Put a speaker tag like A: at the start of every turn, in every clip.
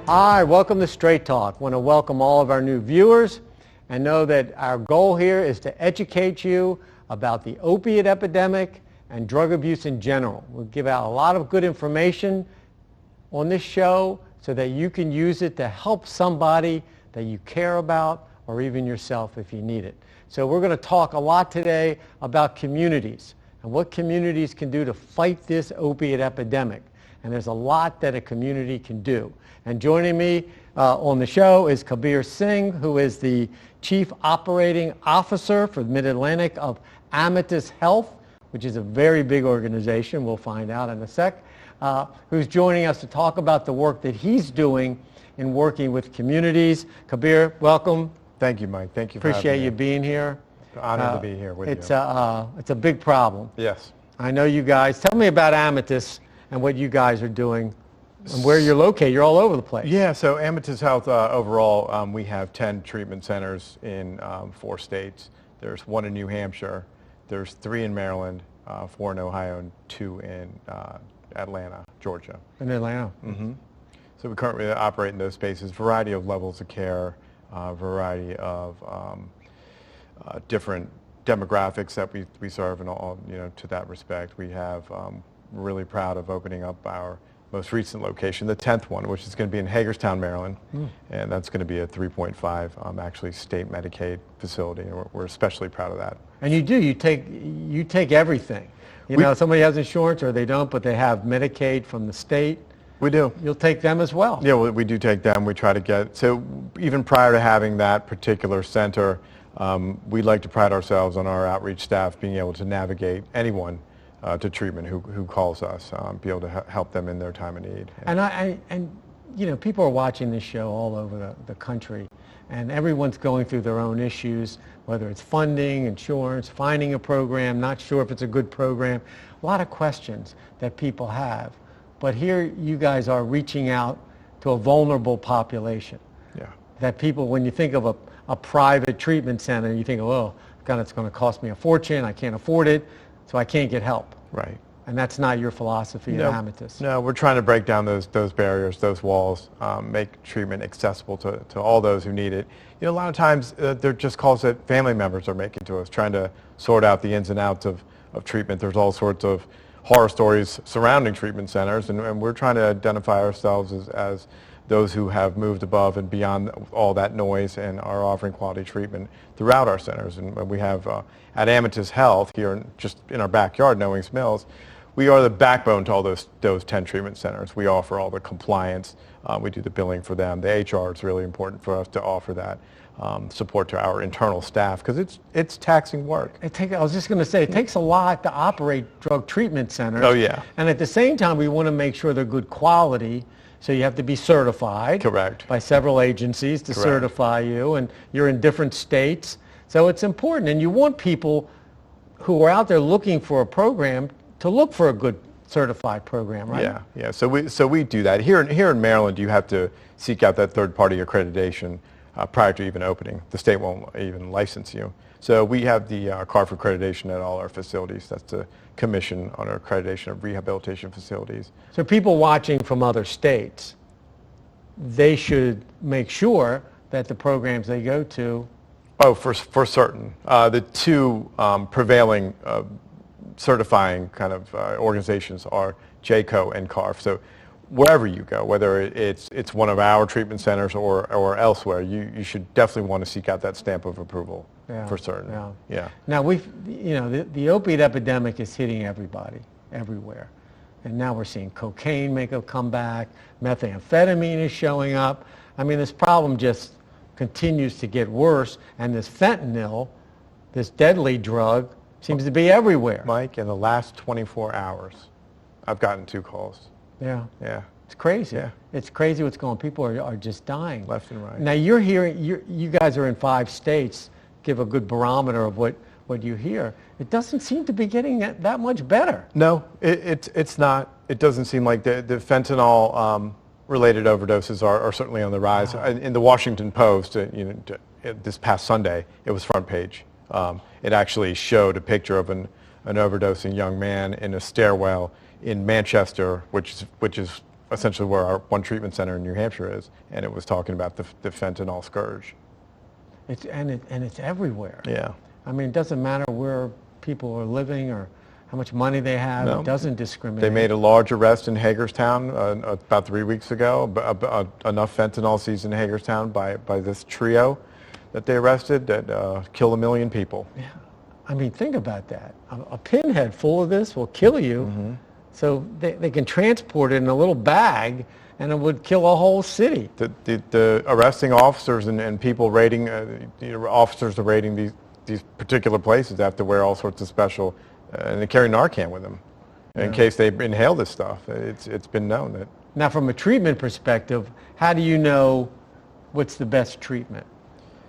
A: Hi, welcome to Straight Talk. I want to welcome all of our new viewers and know that our goal here is to educate you about the opiate epidemic and drug abuse in general. We'll give out a lot of good information on this show so that you can use it to help somebody that you care about or even yourself if you need it. So we're going to talk a lot today about communities and what communities can do to fight this opiate epidemic. And there's a lot that a community can do. And joining me on the show is Kabir Singh, who is the Chief Operating Officer for Mid-Atlantic of Amatus Health, which is a very big organization, we'll find out in a sec, who's joining us to talk about the work that he's doing in working with communities. Kabir, welcome.
B: Thank you, Mike. Thank you for having me.
A: Appreciate you being here.
B: Honored to be here with you.
A: It's a big problem.
B: Yes.
A: I know you guys. Tell me about Amatus and what you guys are doing and where you're located. You're all over the place.
B: Yeah, so Amatus Health overall, we have 10 treatment centers in 4 states. There's 1 in New Hampshire, there's 3 in Maryland, 4 in Ohio, and 2 in Atlanta, Georgia.
A: In Atlanta.
B: Mm-hmm. So we currently operate in those spaces, variety of levels of care, variety of different demographics that we serve, and all, to that respect. We have really proud of opening up our most recent location, the 10th one, which is going to be in Hagerstown, Maryland, and that's going to be a 3.5 actually state Medicaid facility, and we're especially proud of that.
A: And you take everything. Somebody has insurance or they don't, but they have Medicaid from the state.
B: We do.
A: You'll take them as well.
B: Yeah, we do take them. We try to get, so even prior to having that particular center, we like to pride ourselves on our outreach staff being able to navigate anyone to treatment who calls us, be able to help them in their time of need.
A: And people are watching this show all over the country, and everyone's going through their own issues, whether it's funding, insurance, finding a program, not sure if it's a good program, a lot of questions that people have. But here you guys are reaching out to a vulnerable population.
B: Yeah.
A: That people, when you think of a private treatment center, you think, oh, God, it's going to cost me a fortune, I can't afford it, so I can't get help.
B: Right.
A: And that's not your philosophy at Amatus.
B: No, we're trying to break down those barriers, those walls, make treatment accessible to all those who need it. A lot of times they're just calls that family members are making to us, trying to sort out the ins and outs of treatment. There's all sorts of horror stories surrounding treatment centers, and we're trying to identify ourselves as those who have moved above and beyond all that noise and are offering quality treatment throughout our centers. And we have at Amatus Health here just in our backyard, Knowings Mills, we are the backbone to all those 10 treatment centers. We offer all the compliance. We do the billing for them. The HR is really important for us to offer that support to our internal staff because it's taxing work.
A: I was just going to say, it takes a lot to operate drug treatment centers.
B: Oh, yeah.
A: And at the same time, we want to make sure they're good quality. So you have to be certified.
B: Correct.
A: By several agencies to certify you, and you're in different states. So it's important, and you want people who are out there looking for a program to look for a good certified program, right?
B: Yeah. So we do that. Here in Maryland, you have to seek out that third-party accreditation prior to even opening. The state won't even license you. So we have the card for accreditation at all our facilities. That's the commission on our accreditation of rehabilitation facilities.
A: So people watching from other states, they should make sure that the programs they go to.
B: Oh, for certain. The 2 prevailing certifying kind of organizations are JCO and CARF. So wherever you go, whether it's one of our treatment centers or elsewhere, you should definitely want to seek out that stamp of approval for certain. Yeah.
A: Now the opiate epidemic is hitting everybody, everywhere. And now we're seeing cocaine make a comeback, methamphetamine is showing up. I mean, this problem just continues to get worse, and this fentanyl, this deadly drug, seems to be everywhere.
B: Mike, in the last 24 hours, I've gotten 2 calls.
A: Yeah.
B: Yeah.
A: It's crazy.
B: Yeah.
A: It's crazy what's going on. People are just dying.
B: Left and right.
A: Now you're hearing, you guys are in 5 states, give a good barometer of what you hear. It doesn't seem to be getting that much better.
B: No, it's not. It doesn't seem like the fentanyl related overdoses are certainly on the rise. In the Washington Post, this past Sunday, it was front page. It actually showed a picture of an overdosing young man in a stairwell in Manchester, which is essentially where our one treatment center in New Hampshire is, and it was talking about the fentanyl scourge.
A: It's everywhere.
B: Yeah.
A: I mean, it doesn't matter where people are living or how much money they have.
B: No.
A: It doesn't discriminate.
B: They made a large arrest in Hagerstown about 3 weeks ago. Enough fentanyl seized in Hagerstown by this trio that they arrested that killed 1 million people.
A: Yeah. I mean, think about that. A pinhead full of this will kill you. Mm-hmm. So they can transport it in a little bag, and it would kill a whole city.
B: The arresting officers and people raiding, officers are raiding these particular places have to wear all sorts of special, and they carry Narcan with them in case they inhale this stuff. It's been known that.
A: Now, from a treatment perspective, how do you know what's the best treatment?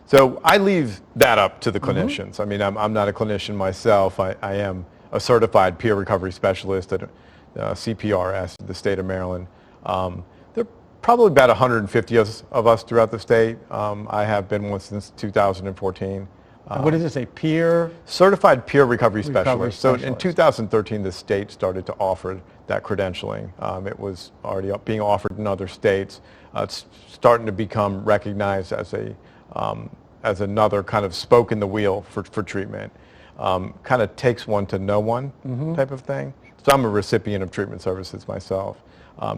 B: So I leave that up to the clinicians. Mm-hmm. I mean, I'm not a clinician myself. I am a certified peer recovery specialist at CPRS, the state of Maryland. There are probably about 150 of us throughout the state. I have been one since 2014.
A: What does it say, peer?
B: Certified peer recovery specialist. So in 2013, the state started to offer that credentialing. It was already being offered in other states. It's starting to become recognized as another kind of spoke in the wheel for treatment. Kind of takes one to know one type of thing. So I'm a recipient of treatment services myself.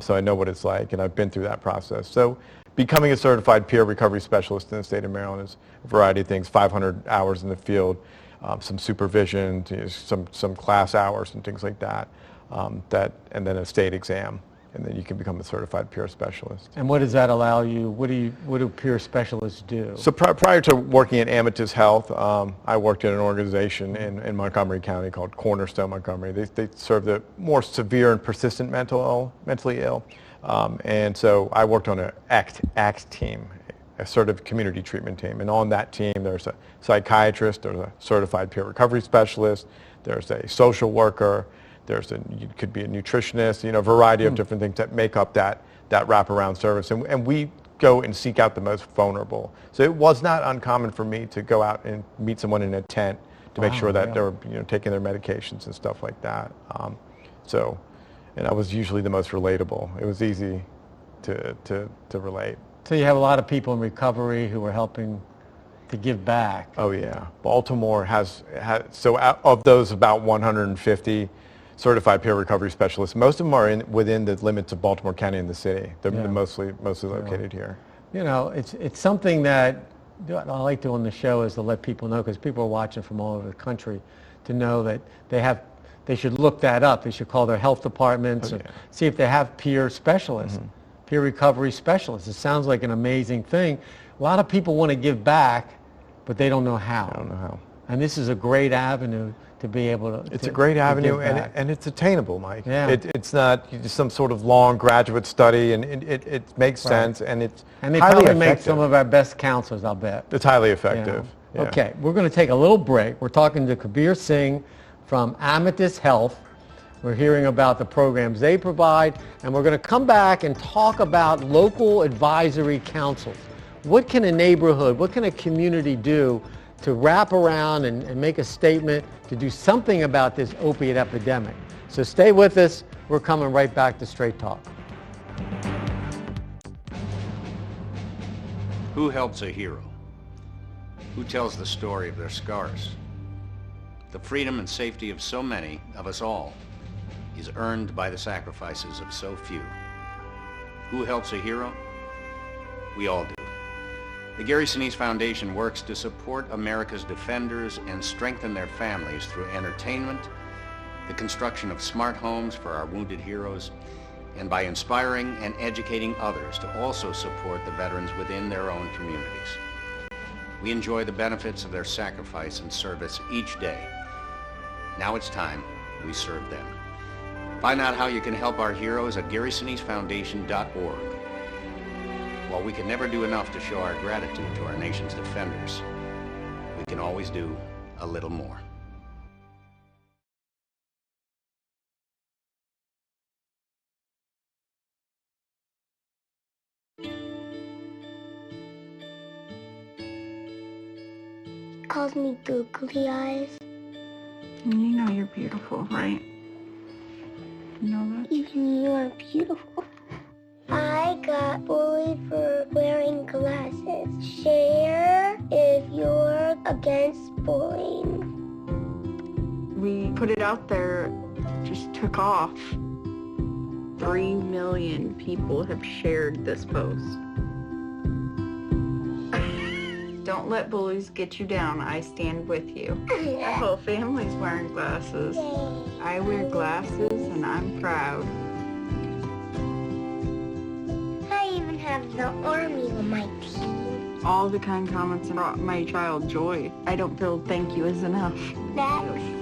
B: So I know what it's like, and I've been through that process. So becoming a certified peer recovery specialist in the state of Maryland is a variety of things: 500 hours in the field, some supervision, some class hours and things like that, and then a state exam, and then you can become a certified peer specialist.
A: And what does that allow you? What do peer specialists do?
B: So prior to working at Amatus Health, I worked in an organization in Montgomery County called Cornerstone Montgomery. They serve the more severe and persistent mentally ill. And so I worked on an ACT team, a assertive community treatment team. And on that team, there's a psychiatrist, there's a certified peer recovery specialist, there's a social worker, you could be a nutritionist, a variety of different things that make up that wraparound service. And we go and seek out the most vulnerable. So it was not uncommon for me to go out and meet someone in a tent to make sure that they're taking their medications and stuff like that. And I was usually the most relatable. It was easy to relate.
A: So you have a lot of people in recovery who are helping to give back.
B: Oh yeah, Baltimore has so of those about 150 certified peer recovery specialists, most of them are within the limits of Baltimore County and the city. They're mostly located here.
A: It's something that I like to on the show is to let people know, because people are watching from all over the country, to know that they should look that up. They should call their health departments and see if they have peer specialists, peer recovery specialists. It sounds like an amazing thing. A lot of people want to give back, but they don't know how.
B: I don't know how.
A: And this is a great avenue to be able to.
B: It's a great avenue, and it's attainable, Mike.
A: Yeah.
B: It's not some sort of long graduate study, and it makes sense, and it's
A: and they
B: highly
A: probably
B: effective.
A: make some of our best counselors, I'll bet.
B: It's highly effective.
A: Yeah. Okay, we're going to take a little break. We're talking to Kabir Singh from Amatus Health. We're hearing about the programs they provide, and we're going to come back and talk about local advisory councils. What can a neighborhood, what can a community do to wrap around and make a statement to do something about this opiate epidemic? So stay with us. We're coming right back to Straight Talk.
C: Who helps a hero? Who tells the story of their scars? The freedom and safety of so many, of us all, is earned by the sacrifices of so few. Who helps a hero? We all do. The Gary Sinise Foundation works to support America's defenders and strengthen their families through entertainment, the construction of smart homes for our wounded heroes, and by inspiring and educating others to also support the veterans within their own communities. We enjoy the benefits of their sacrifice and service each day. Now it's time we serve them. Find out how you can help our heroes at GarySiniseFoundation.org. While we can never do enough to show our gratitude to our nation's defenders, we can always do a little more.
D: Calls me googly eyes.
E: You know you're beautiful, right? You know that?
D: Even you are beautiful. got bullied for wearing glasses. Share if you're against bullying.
E: We put it out there, just took off. 3 million people have shared this post. Don't let bullies get you down. I stand with you. Our whole family's wearing glasses. I wear glasses and I'm proud.
D: I even have the army on my team.
E: All the kind comments brought my child joy. I don't feel thank you is enough.
D: That's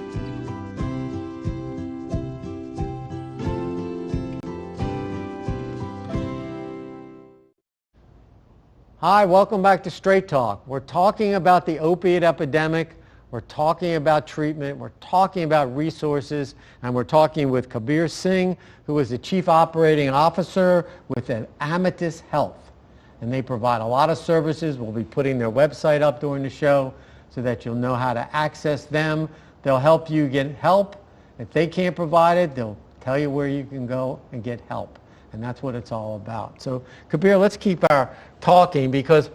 A: Hi, welcome back to Straight Talk. We're talking about the opiate epidemic, we're talking about treatment, we're talking about resources, and we're talking with Kabir Singh, who is the Chief Operating Officer with Amatus Health. And they provide a lot of services. We'll be putting their website up during the show so that you'll know how to access them. They'll help you get help. If they can't provide it, they'll tell you where you can go and get help. And that's what it's all about. So, Kabir, let's keep our talking, because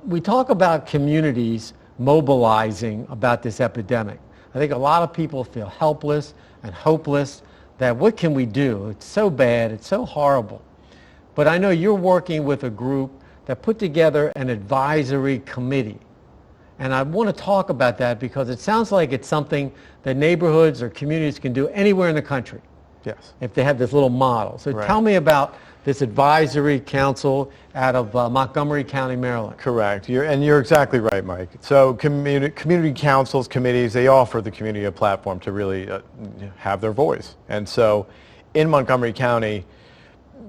A: we talk about communities mobilizing about this epidemic. I think a lot of people feel helpless and hopeless, that what can we do? It's so bad, it's so horrible. But I know you're working with a group that put together an advisory committee. And I want to talk about that because it sounds like it's something that neighborhoods or communities can do anywhere in the country.
B: Yes.
A: If they have this little model. So
B: Right.
A: Tell me about this advisory council out of Montgomery County, Maryland.
B: Correct. You're exactly right, Mike. So community councils, committees, they offer the community a platform to really have their voice. And so in Montgomery County,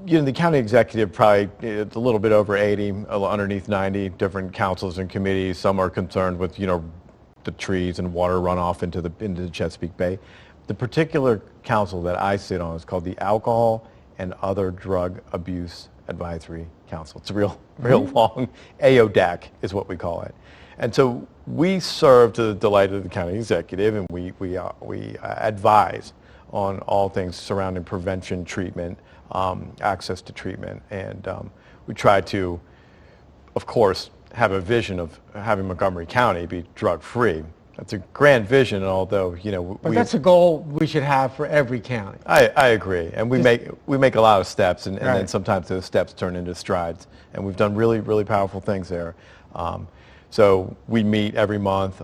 B: the county executive probably a little bit over 80, underneath 90 different councils and committees. Some are concerned with, the trees and water runoff into the Chesapeake Bay. The particular council that I sit on is called the Alcohol and Other Drug Abuse Advisory Council. It's a real long, AODAC is what we call it. And so we serve to the delight of the county executive, and we advise on all things surrounding prevention, treatment, access to treatment, and we try to, of course, have a vision of having Montgomery County be drug-free. That's a grand vision, although,
A: But that's a goal we should have for every county.
B: I agree, and we make a lot of steps, and
A: Right.
B: then sometimes those steps turn into strides, and we've done really, really powerful things there. So we meet every month.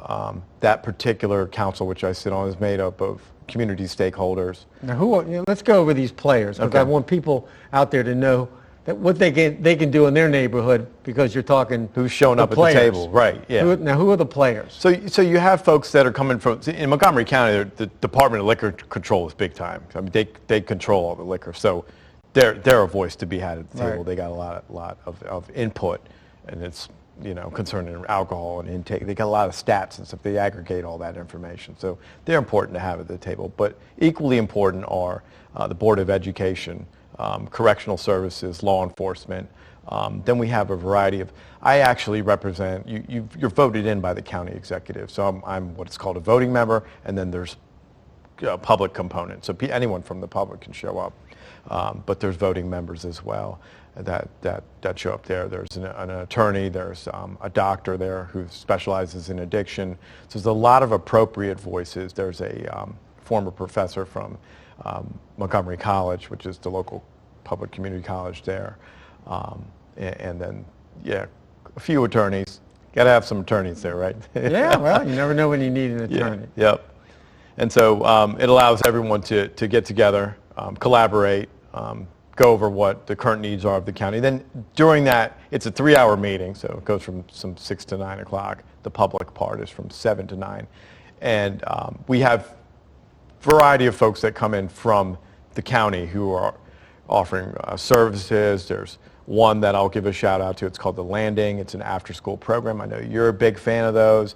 B: That particular council, which I sit on, is made up of community stakeholders.
A: Now, let's go over these players, because
B: Okay.
A: I want people out there to know that what they can do in their neighborhood, because you're talking
B: Who's showing
A: the
B: up at the
A: players.
B: table, right? Yeah.
A: Who are the players?
B: So you have folks that are coming from, in Montgomery County, the Department of Liquor Control is big time. I mean, they control all the liquor, so they're a voice to be had at the table.
A: Right.
B: They got a lot of input, and it's concerning alcohol and intake. They got a lot of stats and stuff. They aggregate all that information, so they're important to have at the table. But equally important are the Board of Education, correctional services, law enforcement. Then we have a variety of, I actually represent, you're voted in by the county executive, so I'm what's called a voting member, and then there's a public component, so anyone from the public can show up, but there's voting members as well that show up there. There's an attorney, there's a doctor there who specializes in addiction, so there's a lot of appropriate voices. There's a former professor from Montgomery College, which is the local public community college there. And then, a few attorneys. Got to have some attorneys there, right?
A: Yeah, well, you never know when you need an attorney.
B: Yeah, yep. And so it allows everyone to get together, collaborate, go over what the current needs are of the county. Then during that, it's a 3-hour meeting, so it goes from some 6 to 9 o'clock. The public part is from 7 to 9. And we have variety of folks that come in from the county who are offering services. There's one that I'll give a shout out to. It's called The Landing. It's an after-school program. I know you're a big fan of those.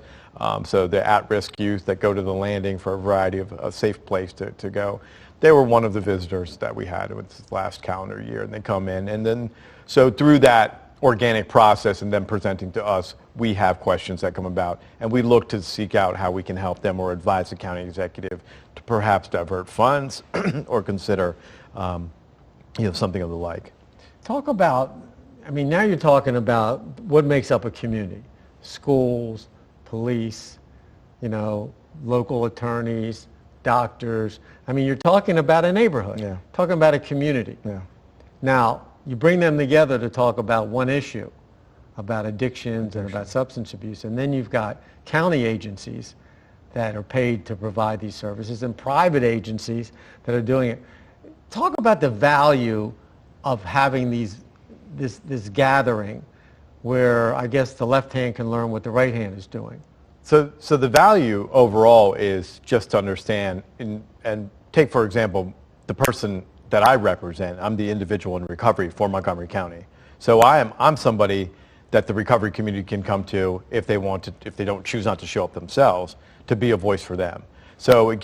B: So the at-risk youth that go to The Landing for a variety of a safe place to go. They were one of the visitors that we had with this last calendar year, and they come in. And then, so through that organic process and then presenting to us, we have questions that come about, and we look to seek out how we can help them or advise the county executive to perhaps divert funds or consider something of the like.
A: Talk about, I mean, now you're talking about what makes up a community. Schools, police, you know, local attorneys, doctors. I mean, you're talking about a neighborhood.
B: Yeah.
A: Talking about a community.
B: Yeah.
A: Now, you bring them together to talk about one issue, about addictions and about substance abuse, and then you've got county agencies that are paid to provide these services and private agencies that are doing it. Talk about the value of having this gathering where I guess the left hand can learn what the right hand is doing.
B: So the value overall is just to understand and take, for example, the person that I represent. I'm the individual in recovery for Montgomery County. So I'm somebody that the recovery community can come to if they want to, if they don't choose not to show up themselves, to be a voice for them. So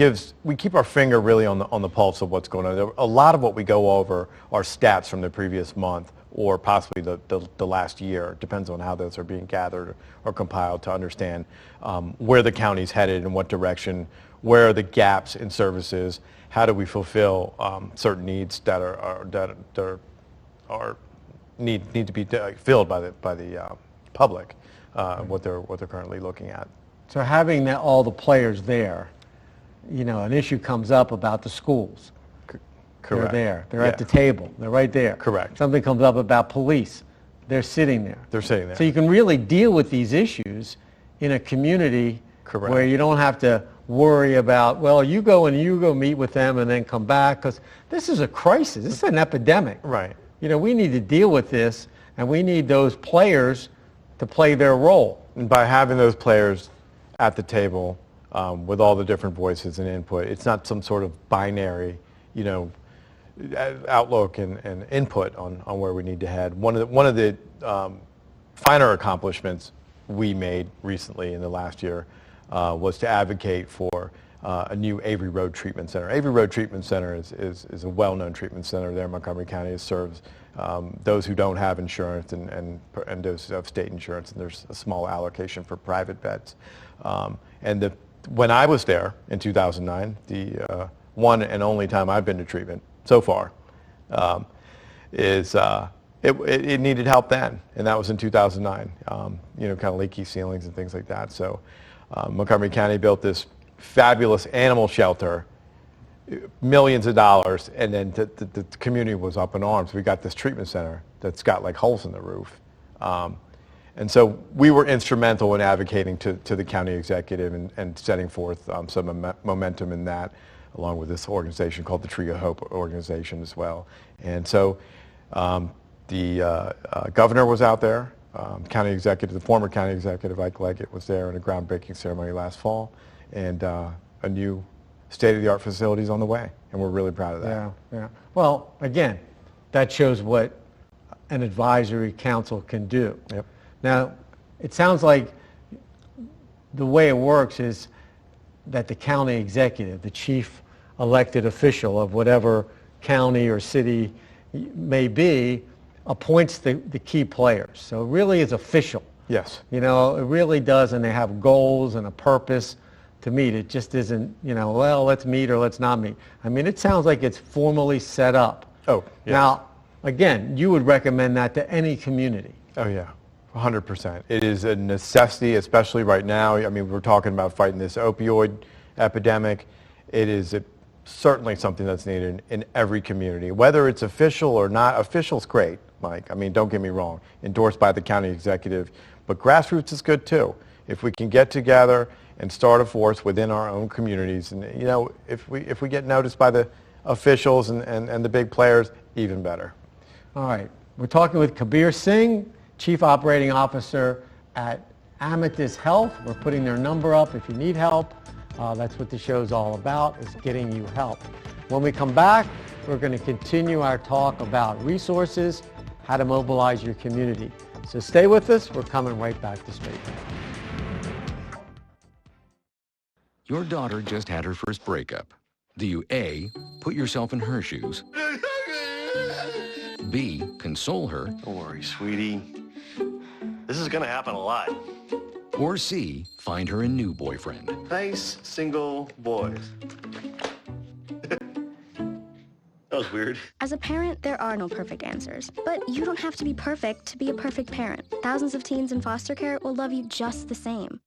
B: we keep our finger really on the pulse of what's going on. A lot of what we go over are stats from the previous month or possibly the last year. It depends on how those are being gathered or compiled to understand where the county's headed, in what direction, where are the gaps in services, how do we fulfill certain needs that need to be filled by the public, what they're currently looking at.
A: So having all the players there, you know, an issue comes up about the schools.
B: Correct.
A: They're there. They're at the table. They're right there.
B: Correct.
A: Something comes up about police. They're sitting there.
B: They're sitting there.
A: So you can really deal with these issues in a community
B: Correct.
A: where you don't have to worry about, well, you go meet with them and then come back, because this is a crisis. This is an epidemic.
B: Right.
A: You know, we need to deal with this, and we need those players to play their role.
B: And by having those players at the table with all the different voices and input, it's not some sort of binary, you know, outlook and input on where we need to head. One of the finer accomplishments we made recently in the last year was to advocate for a new Avery Road Treatment Center. Avery Road Treatment Center is a well-known treatment center there in Montgomery County. It serves those who don't have insurance and those who have state insurance, and there's a small allocation for private beds. When I was there in 2009, the one and only time I've been to treatment so far, it needed help then, and that was in 2009. You know, kind of leaky ceilings and things like that. So Montgomery County built this fabulous animal shelter, millions of dollars, and then the community was up in arms. We got this treatment center that's got like holes in the roof. And so we were instrumental in advocating to the county executive and setting forth some momentum in that, along with this organization called the Tree of Hope organization as well. And so the governor was out there, county executive, the former county executive, Ike Leggett, was there in a groundbreaking ceremony last fall, and a new state-of-the-art facility is on the way, and we're really proud of that.
A: Yeah, yeah. Well, again, that shows what an advisory council can do.
B: Yep.
A: Now, it sounds like the way it works is that the county executive, the chief elected official of whatever county or city may be, appoints the key players. So it really is official.
B: Yes.
A: You know, it really does, and they have goals and a purpose to meet. It just isn't, you know, well, let's meet or let's not meet. I mean, it sounds like it's formally set up.
B: Oh, yes.
A: Now, again, you would recommend that to any community.
B: Oh, yeah. 100%. It is a necessity, especially right now. I mean, we're talking about fighting this opioid epidemic. It is certainly something that's needed in every community, whether it's official or not. Official's great, Mike. I mean, don't get me wrong. Endorsed by the county executive, but grassroots is good too. If we can get together and start a force within our own communities, and you know, if we get noticed by the officials and the big players, even better.
A: All right. We're talking with Kabir Singh, Chief Operating Officer at Amatus Health. We're putting their number up if you need help. That's what the show's all about, is getting you help. When we come back, we're going to continue our talk about resources, how to mobilize your community. So stay with us. We're coming right back to Straight Talk.
F: Your daughter just had her first breakup. Do you A, put yourself in her shoes, B, console her,
G: Don't worry, sweetie. This is gonna happen a lot.
F: or C, find her a new boyfriend?
G: Nice single boys. Oh, was weird.
H: As a parent, there are no perfect answers. But you don't have to be perfect to be a perfect parent. Thousands of teens in foster care will love you just the same.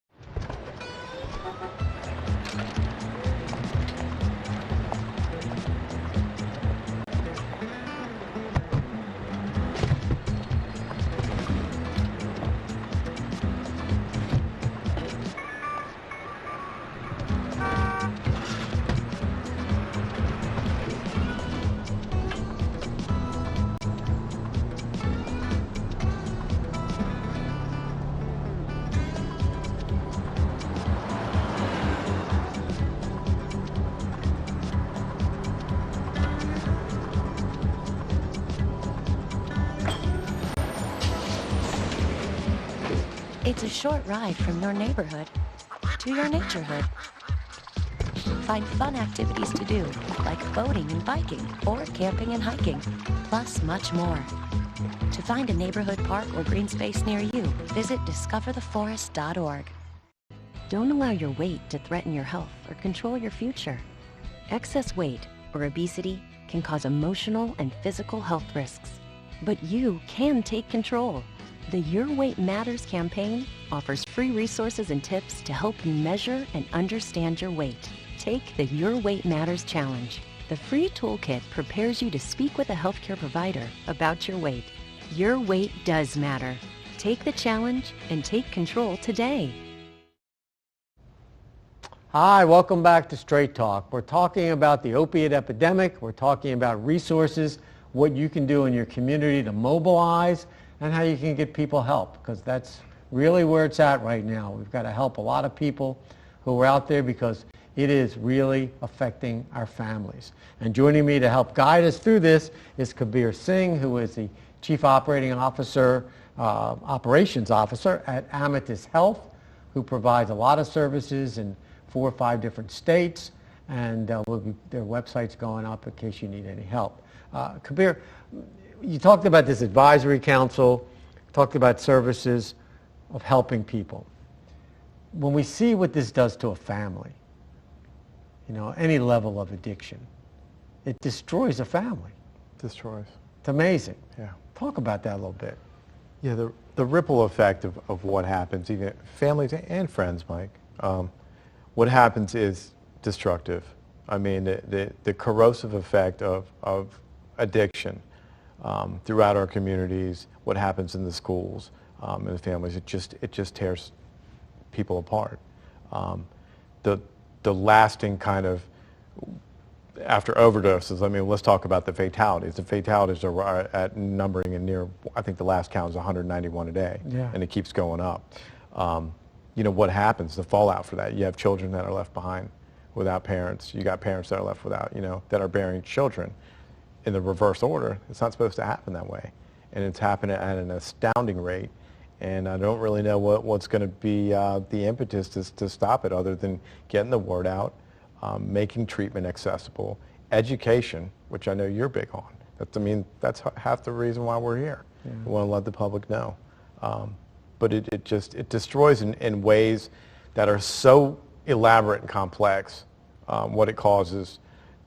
I: It's a short ride from your neighborhood to your naturehood. Find fun activities to do, like boating and biking, or camping and hiking, plus much more. To find a neighborhood park or green space near you, visit discovertheforest.org. Don't allow your weight to threaten your health or control your future. Excess weight or obesity can cause emotional and physical health risks. But you can take control. The Your Weight Matters campaign offers free resources and tips to help you measure and understand your weight. Take the Your Weight Matters Challenge. The free toolkit prepares you to speak with a healthcare provider about your weight. Your weight does matter. Take the challenge and take control today.
A: Hi, welcome back to Straight Talk. We're talking about the opiate epidemic. We're talking about resources, what you can do in your community to mobilize, and how you can get people help, because that's really where it's at right now. We've got to help a lot of people who are out there because it is really affecting our families. And joining me to help guide us through this is Kabir Singh, who is the Chief Operating Officer, Operations Officer at Amatus Health, who provides a lot of services in 4 or 5 different states, and their website's going up in case you need any help. Kabir, you talked about this advisory council, talked about services of helping people. When we see what this does to a family, you know, any level of addiction, it destroys a family.
B: Destroys.
A: It's amazing.
B: Yeah.
A: Talk about that a little bit.
B: Yeah, the ripple effect of what happens, even families and friends, Mike, what happens is destructive. I mean, the corrosive effect of addiction throughout our communities, what happens in the schools, and the families, it just tears people apart. The lasting kind of, after overdoses, I mean, let's talk about the fatalities. The fatalities are at numbering in near, I think the last count is 191 a day, and it keeps going up. You know, what happens, the fallout for that? You have children that are left behind without parents. You got parents that are left without, you know, that are bearing children. In the reverse order, it's not supposed to happen that way. And it's happening at an astounding rate. And I don't really know what's going to be the impetus to stop it, other than getting the word out, making treatment accessible, education, which I know you're big on. That's half the reason why we're here. Yeah. We want to let the public know. But it destroys in ways that are so elaborate and complex, what it causes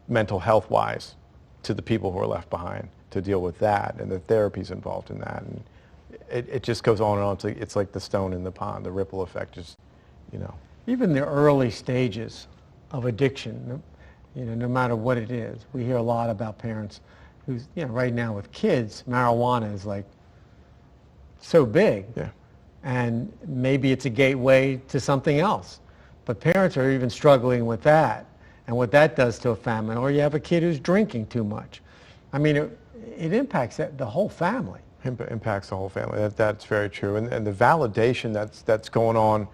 B: mental health-wise to the people who are left behind to deal with that, and the therapies involved in that. And it just goes on and on. It's like the stone in the pond. The ripple effect is, you know.
A: Even the early stages of addiction, you know, no matter what it is, we hear a lot about parents who's, you know, right now with kids, marijuana is like so big.
B: Yeah.
A: And maybe it's a gateway to something else. But parents are even struggling with that and what that does to a family. Or you have a kid who's drinking too much. I mean, it impacts the whole family.
B: Impacts the whole family. That's very true. And the validation that's going on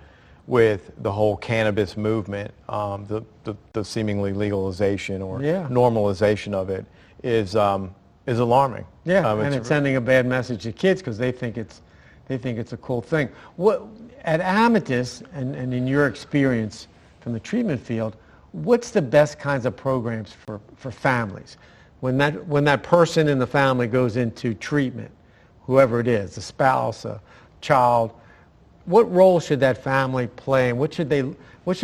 B: with the whole cannabis movement, the seemingly legalization or normalization of it is alarming.
A: Yeah, and it's sending a bad message to kids because they think it's a cool thing. What at Amatus and in your experience from the treatment field, what's the best kinds of programs for families when that person in the family goes into treatment, whoever it is, a spouse, a child? what role should that family play, and what should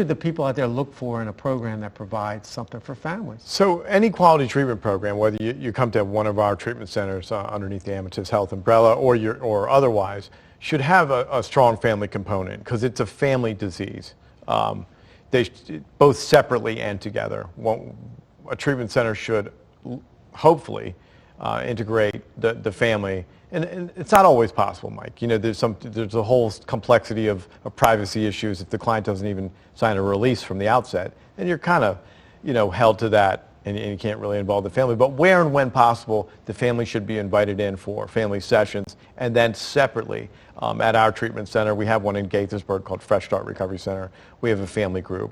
A: the people out there look for in a program that provides something for families?
B: So any quality treatment program, whether you come to one of our treatment centers underneath the Amatus Health umbrella or otherwise, should have a strong family component because it's a family disease. Both separately and together. A treatment center should hopefully integrate the family. And it's not always possible, Mike. You know, there's a whole complexity of privacy issues. If the client doesn't even sign a release from the outset, then you're kind of, held to that, and you can't really involve the family. But where and when possible, the family should be invited in for family sessions, and then separately at our treatment center, we have one in Gaithersburg called Fresh Start Recovery Center. We have a family group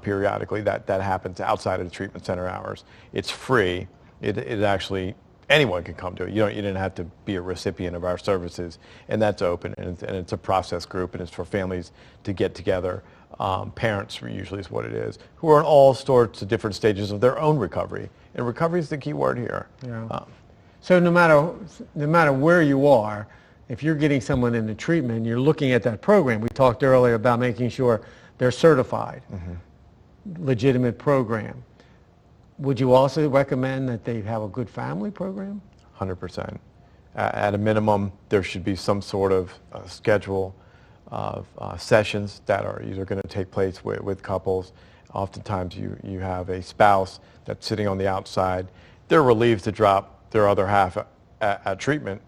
B: periodically that happens outside of the treatment center hours. It's free. It actually. Anyone can come to it. You didn't have to be a recipient of our services, and that's open, and it's a process group, and it's for families to get together. Parents usually is what it is, who are in all sorts of different stages of their own recovery, and recovery is the key word here.
A: Yeah. So no matter where you are, if you're getting someone into treatment, you're looking at that program. We talked earlier about making sure they're certified, legitimate program. Would you also recommend that they have a good family program?
B: 100%. At a minimum, there should be some sort of schedule of sessions that are either going to take place with couples. Oftentimes you have a spouse that's sitting on the outside. They're relieved to drop their other half at treatment,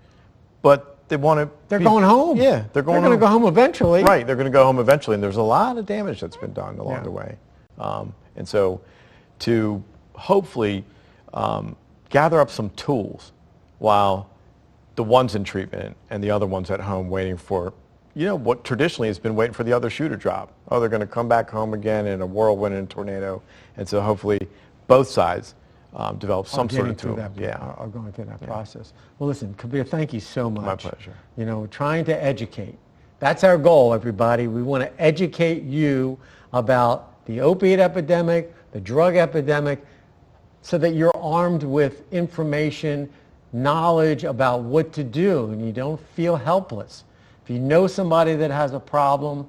B: but they want to...
A: They're going home.
B: Yeah, they're going
A: to go home eventually.
B: Right, they're going to go home eventually, and there's a lot of damage that's been done along the way. And so to hopefully gather up some tools while the one's in treatment and the other one's at home waiting for, what traditionally has been waiting for the other shoe to drop. Oh, they're going to come back home again in a whirlwind and a tornado. And so hopefully both sides develop some sort of tool.
A: Are going through that process. Well, listen, Kabir, thank you so much.
B: My pleasure.
A: Trying to educate. That's our goal, everybody. We want to educate you about the opiate epidemic, the drug epidemic, so that you're armed with information, knowledge about what to do, and you don't feel helpless. If you know somebody that has a problem,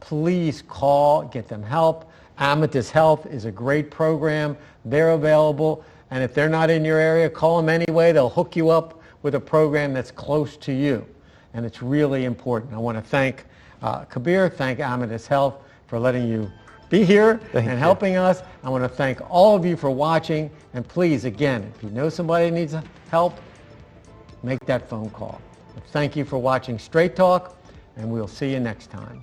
A: please call, get them help. Amatus Health is a great program. They're available, and if they're not in your area, call them anyway. They'll hook you up with a program that's close to you, and it's really important. I want to thank Kabir, thank Amatus Health for letting you be here and helping us. I want to thank all of you for watching. And please, again, if you know somebody needs help, make that phone call. Thank you for watching Straight Talk, and we'll see you next time.